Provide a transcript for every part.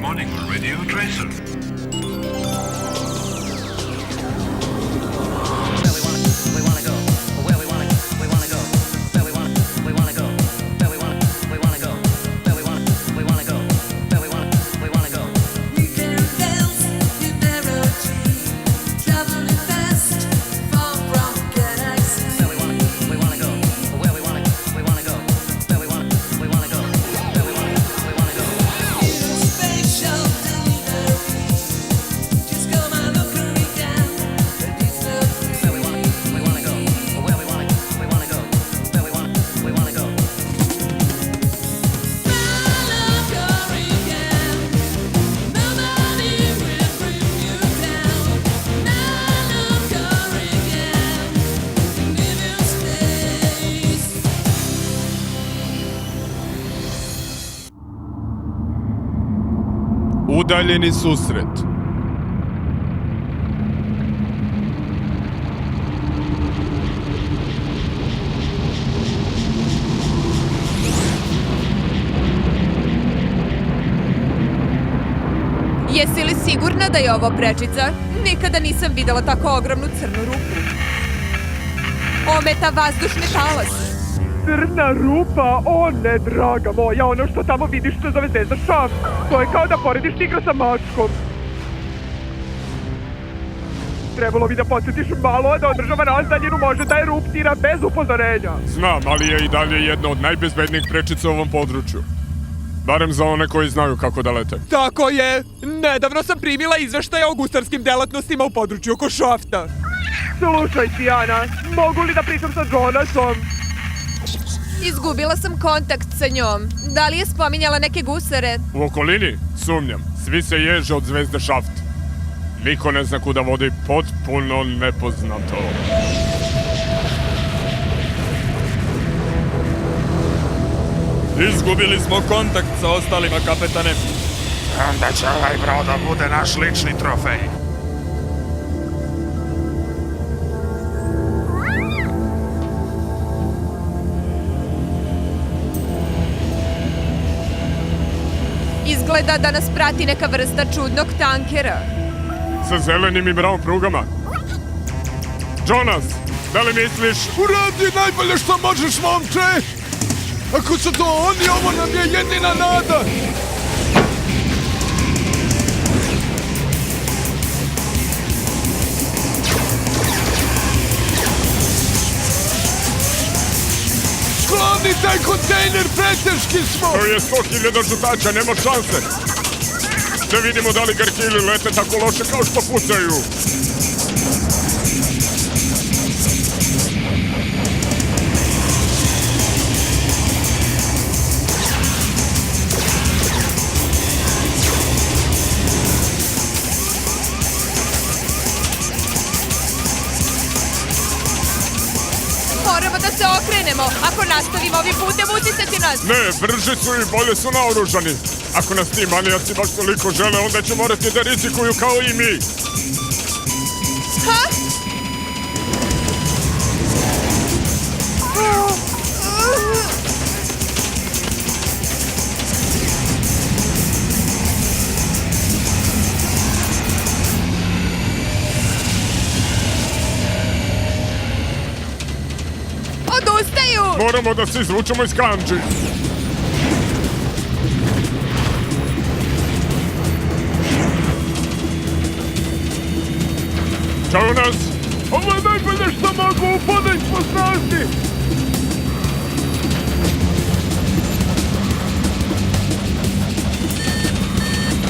Monitor Radio Tracer. Udaljeni susret. Jesi li sigurna da je ovo prečica? Nikada nisam videla tako ogromnu crnu rupu. Ometa vazdušni talas. Crna rupa, o ne, draga moja, ono što tamo vidiš se zove zvezda Šaft. To je kao da porediš tigra sa mačkom. Trebalo bi da podsjetiš malo da održava razdaljinu može da eruptira bez upozorenja. Znam, ali je i dalje jedna od najbezbednijih prečica u ovom području. Barem za one koji znaju kako da lete. Tako je. Nedavno sam primila izveštaje o gustarskim delatnostima u području oko Šafta. Slušaj, Tijana, mogu li da pričam sa Jonasom? Izgubila sam kontakt sa njom. Da li je spominjala neke gusare? U okolini? Sumnjam. Svi se ježe od zvezde Šaft. Niko ne zna kuda vodi, potpuno nepoznato. Izgubili smo kontakt sa ostalima, kapetane. Onda će ovaj brod da bude naš lični trofej. Izgleda da nas prati neka vrsta čudnog tankera. Sa zelenim i brown prugama. Jonas, da li misliš? Uradi najbolje što možeš, momče! Ako su to oni, ovo nam je jedina nada! Skloni taj kontejner, preteški smo! To je 100.000 žutača, nema šanse. Da vidimo da li garkili lete tako loše kao što pucaju. Moramo da se okrenemo. Ako nastavimo ovim putem, uticati nas. Ne, brži su i bolje su naoružani. Ako nas ti manijaci baš toliko žele, onda će morati da rizikuju kao i mi. Ha? Odustaju! Moramo da se izvučemo iz kandži. Jonas! Ovo je najbolje što mogu, upadaj po snazi!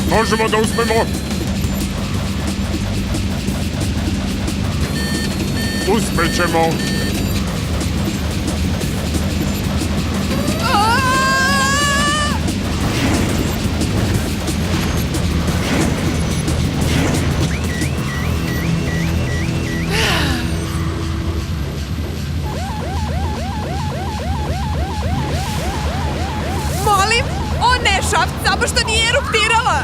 Možemo da uspemo. Uspećemo. Molim? O ne, Šaft, samo što nije eruptirala!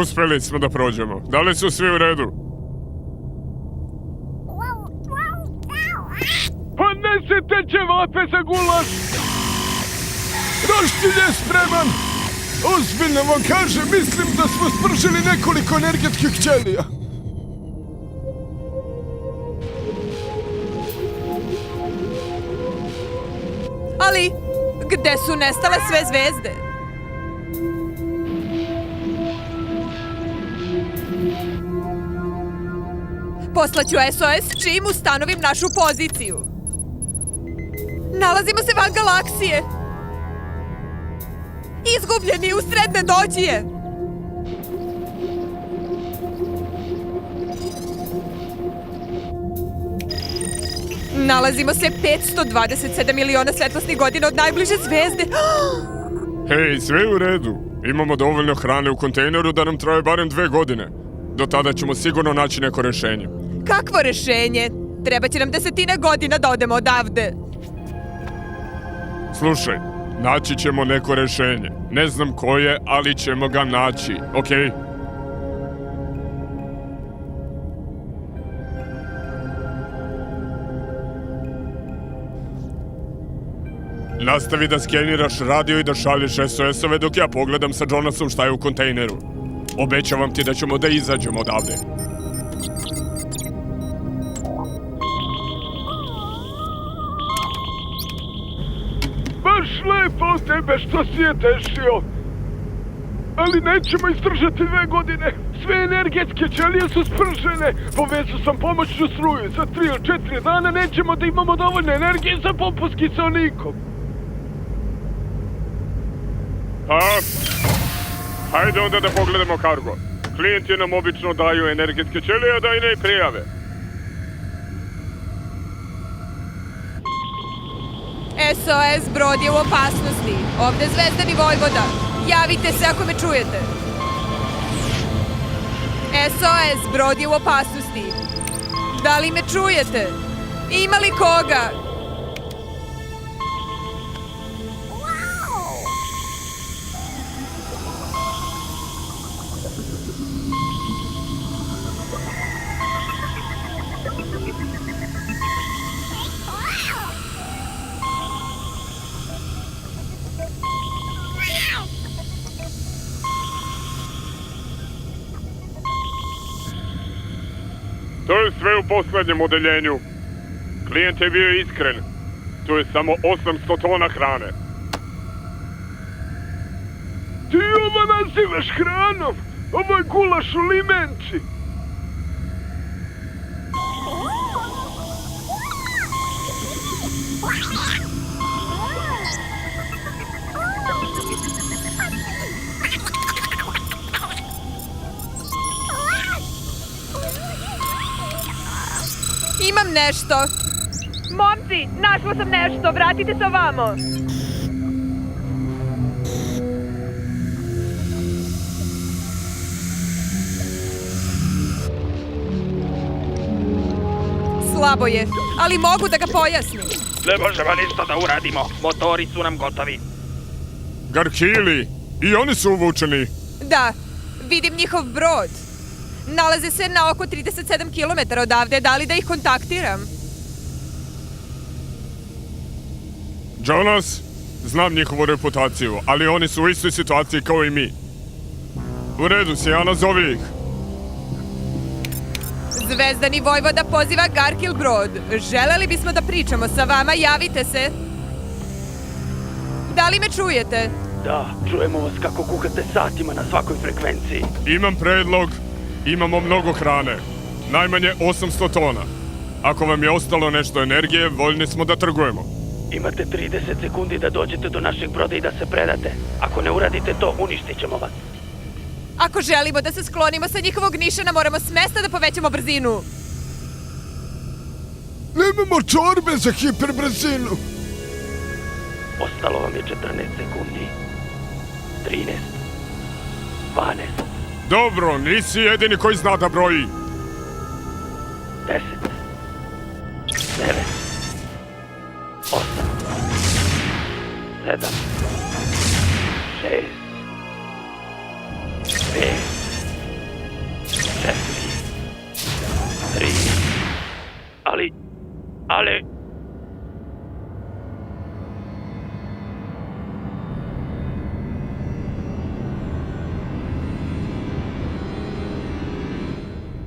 Uspeli smo da prođemo. Da li su svi u redu? Pa nesete ćevape za gulaš! Roštilj je spreman! Ozbiljno vam kažem, mislim da smo spržili nekoliko energetskih ćelija. Ali, gde su nestale sve zvezde? Poslaću SOS čim ustanovim našu poziciju. Nalazimo se van galaksije. Izgubljeni u sredne dođije. Nalazimo se 527 miliona svetlosnih godina od najbliže zvezde. Hej, sve u redu. Imamo dovoljno hrane u kontejneru da nam traje barem 2 godine. Do tada ćemo sigurno naći neko rešenje. Kakvo rešenje? Treba će nam 10 godina da odemo odavde. Slušaj, naći ćemo neko rešenje. Ne znam koje, ali ćemo ga naći, okej? Nastavi da skeniraš radio i da šalješ SOS-ove dok ja pogledam sa Jonasom šta je u kontejneru. Obećavam ti da ćemo da izađemo odavde. Baš lepo od tebe što si je dešio. Ali nećemo izdržati 2 godine. Sve energetske ćelije su spržene. Povezao sam pomoćnu struju. Za 3 ili 4 dana nećemo da imamo dovoljno energije za popust kiseonikom. Hajde onda da pogledamo kargo. Klijenti nam obično daju energetske ćelije da i ne prijave. SOS brod je u opasnosti. Ovde Zvezdani Vojvoda. Javite se ako me čujete. SOS brod je u opasnosti. Da li me čujete? Ima li koga? To je sve u poslednjem odeljenju. Klijent je bio iskren. To je samo 800 tona hrane. Ti ovo nazivaš hranom? Ovo je gulaš u limenci. Imam nešto. Momci, našla sam nešto. Vratite se ovamo. Slabo je, ali mogu da ga pojasnim. Ne možemo ništa da uradimo. Motori su nam gotovi. Garkili! I oni su uvučeni. Da, vidim njihov brod. Nalaze se na oko 37 km odavde. Da li da ih kontaktiram? Jonas, znam njihovu reputaciju, ali oni su u istoj situaciji kao i mi. U redu si, ja nazovi ih. Zvezdani Vojvoda poziva Garkil brod. Želeli bismo da pričamo sa vama, javite se. Da li me čujete? Da, čujemo vas kako kukate satima na svakoj frekvenciji. Imam predlog. Imamo mnogo hrane. Najmanje 800 tona. Ako vam je ostalo nešto energije, voljni smo da trgujemo. Imate 30 sekundi da dođete do našeg broda i da se predate. Ako ne uradite to, uništit ćemo vas. Ako želimo da se sklonimo sa njihovog nišana, moramo s mesta da povećamo brzinu. Nemamo čorbe za hiperbrzinu. Ostalo vam je 14 sekundi. 13. 12. Dobro, nisi jedini koji zna da broji. 10. 9. 8. 7. 6. 5. ali...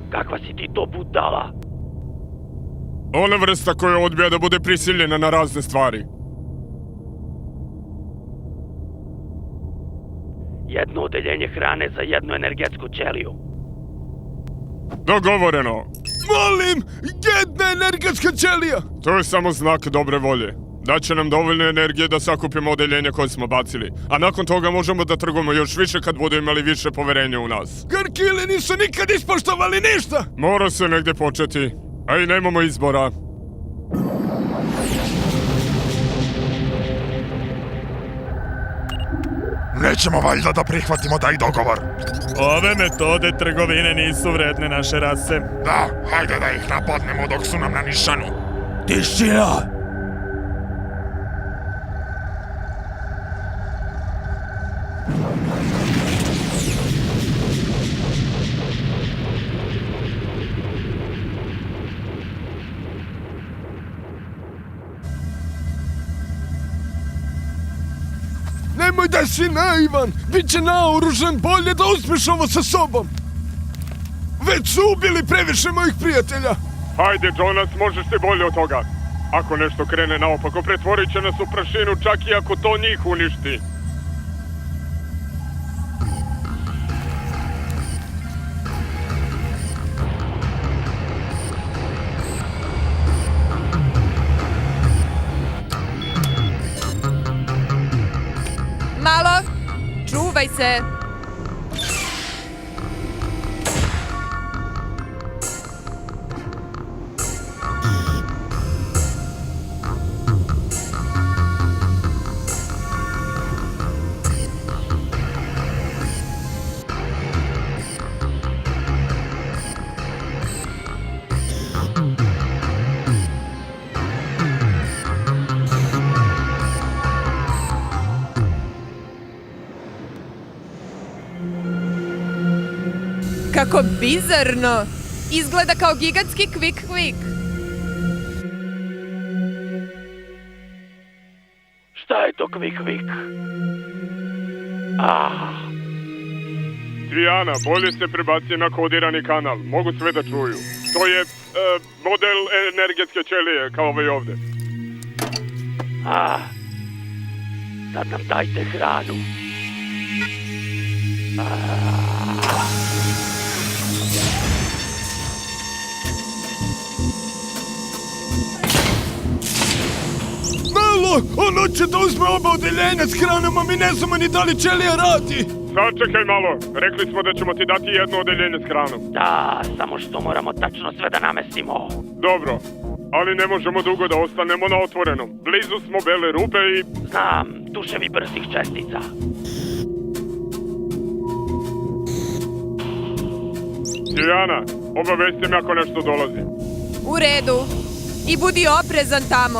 Kakva si ti to budala? Ona vrsta koja odbija da bude prisiljena na razne stvari. Jedno odeljenje hrane za jednu energetsku ćeliju. Dogovoreno. Molim, jedna energetska ćelija! To je samo znak dobre volje. Daće nam dovoljno energije da sakupimo odeljenje koje smo bacili. A nakon toga možemo da trgujemo još više kad budu imali više poverenja u nas. Garkili nisu nikad ispoštovali ništa! Mora se negde početi. A i nemamo izbora. Nećemo valjda da prihvatimo taj dogovor. Ove metode trgovine nisu vredne naše rase. Da, hajde da ih napadnemo dok su nam na nišanu. Tišina! Nemoj da si naivan! Biće naoružan, bolje da uzmeš ovo sa sobom! Već su ubili previše mojih prijatelja! Hajde, Jonas, možeš ti bolje od toga. Ako nešto krene naopako, pretvorit će nas u prašinu čak i ako to njih uništi. Malo, čuvaj se. Kako bizarno! Izgleda kao gigantski kvik-kvik. Šta je to kvik-kvik? Trijana, bolje se prebaci na kodirani kanal. Mogu sve da čuju. To je model energetske ćelije, kao ovaj ovde. Sad nam dajte hranu. Malo, on hoće da uzme oba odeljenja s hranom, a mi ne znamo ni da li ćelija radi! Sačekaj malo, rekli smo da ćemo ti dati jedno odeljenje s hranom. Da, samo što moramo tačno sve da namestimo. Dobro, ali ne možemo dugo da ostanemo na otvorenom. Blizu smo bele rupe i... Znam, tuševi brzih čestica. Tijana, obavesti me ako nešto dolazi. U redu. I budi oprezan tamo.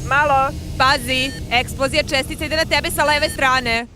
Malo, pazi, eksplozija čestica ide na tebe sa leve strane.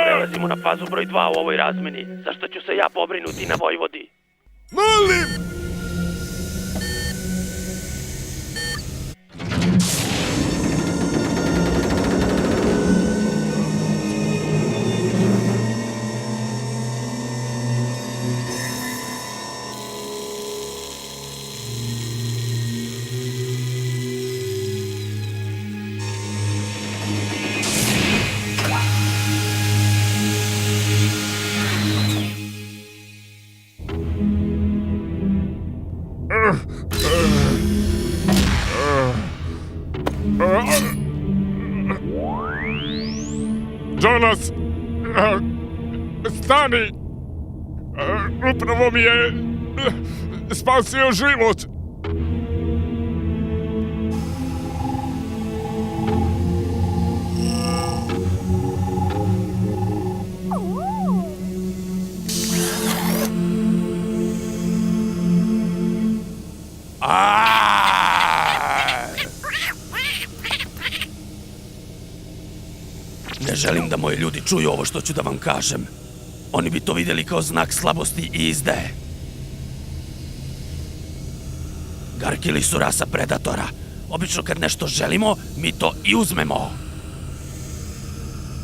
Prelazimo na fazu broj 2 u ovoj razmeni, za što ću se ja pobrinuti na Vojvodi. Molim! Jonas, stani! Upravo mi je spasio život. Ne želim da moji ljudi čuju ovo što ću da vam kažem. Oni bi to vidjeli kao znak slabosti i izdaje. Garkili su rasa predatora. Obično kad nešto želimo, mi to i uzmemo.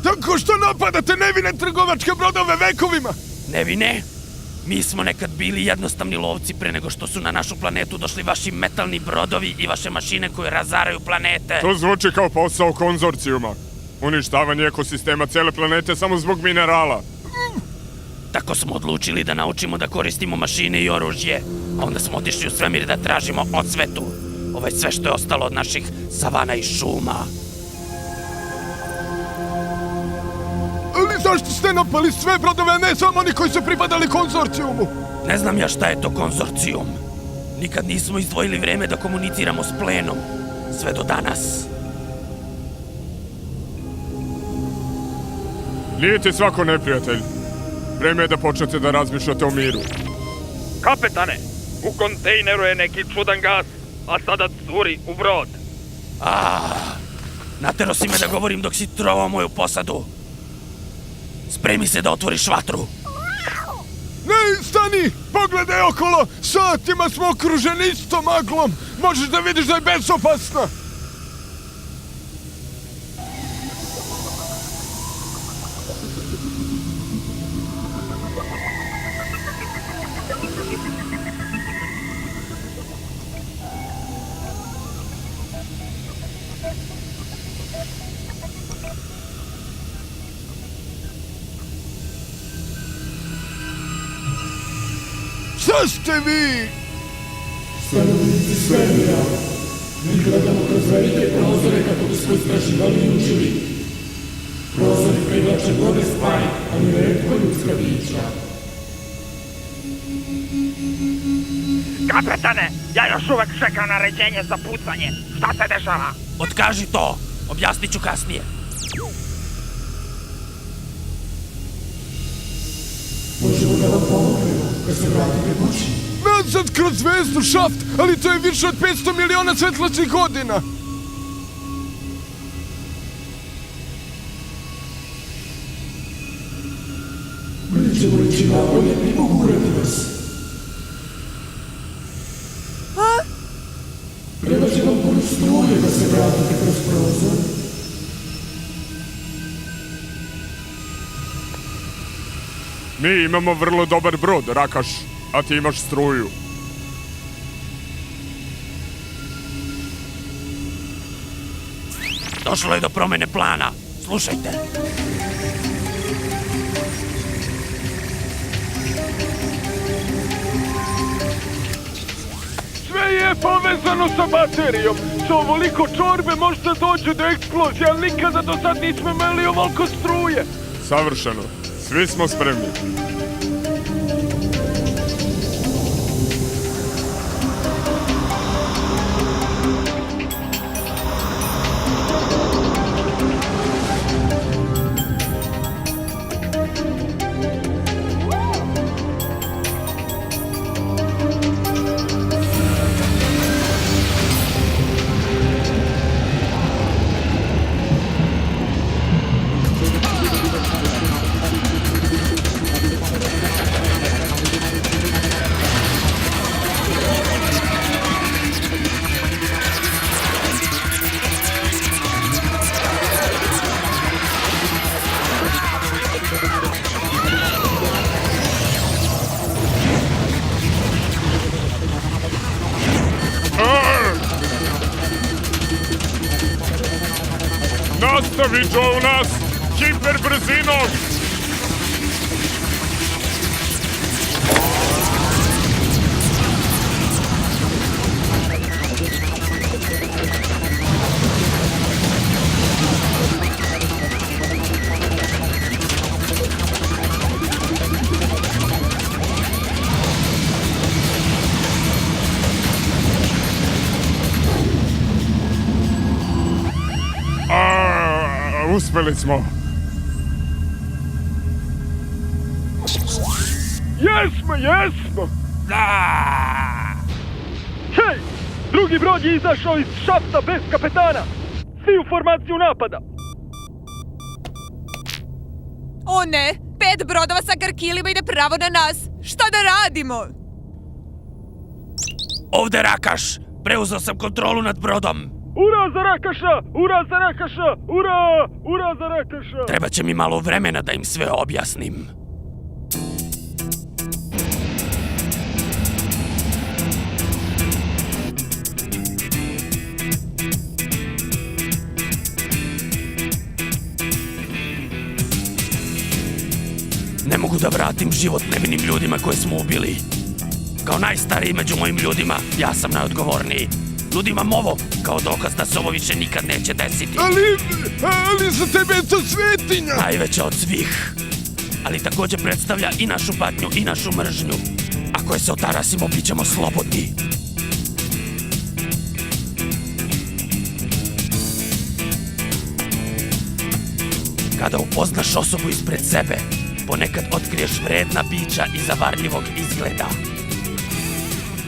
Tako što napadate nevine trgovačke brodove vekovima? Nevine, mi smo nekad bili jednostavni lovci pre nego što su na našu planetu došli vaši metalni brodovi i vaše mašine koje razaraju planete. To zvuči kao posao konzorcijuma. Uništavanje ekosistema cele planete samo zbog minerala. Tako smo odlučili da naučimo da koristimo mašine i oružje. A onda smo otišli u svemir da tražimo odsvetu. Ovo je sve što je ostalo od naših savana i šuma. Ali zašto ste napali sve brodove, a ne samo oni koji su pripadali konzorcijumu? Ne znam ja šta je to konzorcijum. Nikad nismo izdvojili vreme da komuniciramo s plenom. Sve do danas. Nije ti svako neprijatelj. Vreme je da počnete da razmišljate o miru. Kapetane, u kontejneru je neki čudan gas, a sada curi u brod. Natero si me da govorim dok si trovao moju posadu. Spremi se da otvoriš vatru. Ne, stani! Pogledaj okolo! Satima smo okruženi istom maglom! Možeš da vidiš da je bezopasna! Šta ste vi? Stanovnici svemira, mi gledamo kroz velike prozore kako bismo istraživali i učili. Prozori privlače mnoge stvari, ali retko ljudska bića. Kapetane, ja još uvek čekam naređenje za pucanje. Šta se dešava? Otkaži to, objasnit ću kasnije. Možemo da vam pomognemo kad se vratite kući. Nazad kroz zvezdu, šaft, ali to je više od 500 miliona svetlosnih godina! Mi ćemo ići napolje i pogurati vas. Treba će vam puno struje da se vratite kroz prozor. Mi imamo vrlo dobar brod, Rakaš, a ti imaš struju. Došlo je do promene plana. Slušajte. Sve je povezano sa baterijom. Sa ovoliko čorbe možda dođe do eksplozije, ali nikada do sad nismo imali ovoliko struje. Savršeno. Svi smo spremni. Nastavi, Jonas! Hiperbrzinom! uspeli smo. Jesmo! Hej! Drugi brod je izašao iz šafta bez kapetana! Svi u formaciju napada! O ne, 5 brodova sa garkilima ide pravo na nas. Šta da radimo? Ovde Rakaš! Preuzeo sam kontrolu nad brodom. Ura za Rakaša! Ura za Rakaša! Ura za Rakaša! Treba će mi malo vremena da im sve objasnim. Ne mogu da vratim život nevinim ljudima koje smo ubili. Kao najstariji među mojim ljudima, ja sam najodgovorniji. Ljudima ovo kao dokaz da se ovo više nikad neće desiti. Ali za tebe je to svetinja! Najveća od svih. Ali također predstavlja i našu patnju i našu mržnju. Ako je se otarasimo, bit ćemo slobodni. Kada upoznaš osobu ispred sebe, ponekad otkriješ vredna bića iza varljivog izgleda.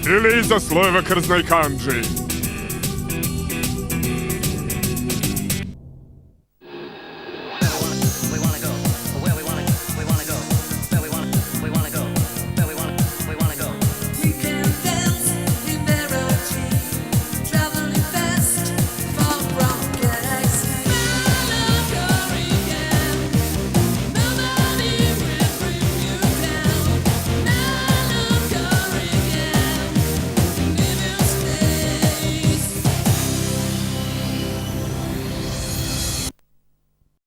Ili iza slojeva krzna i kanđi.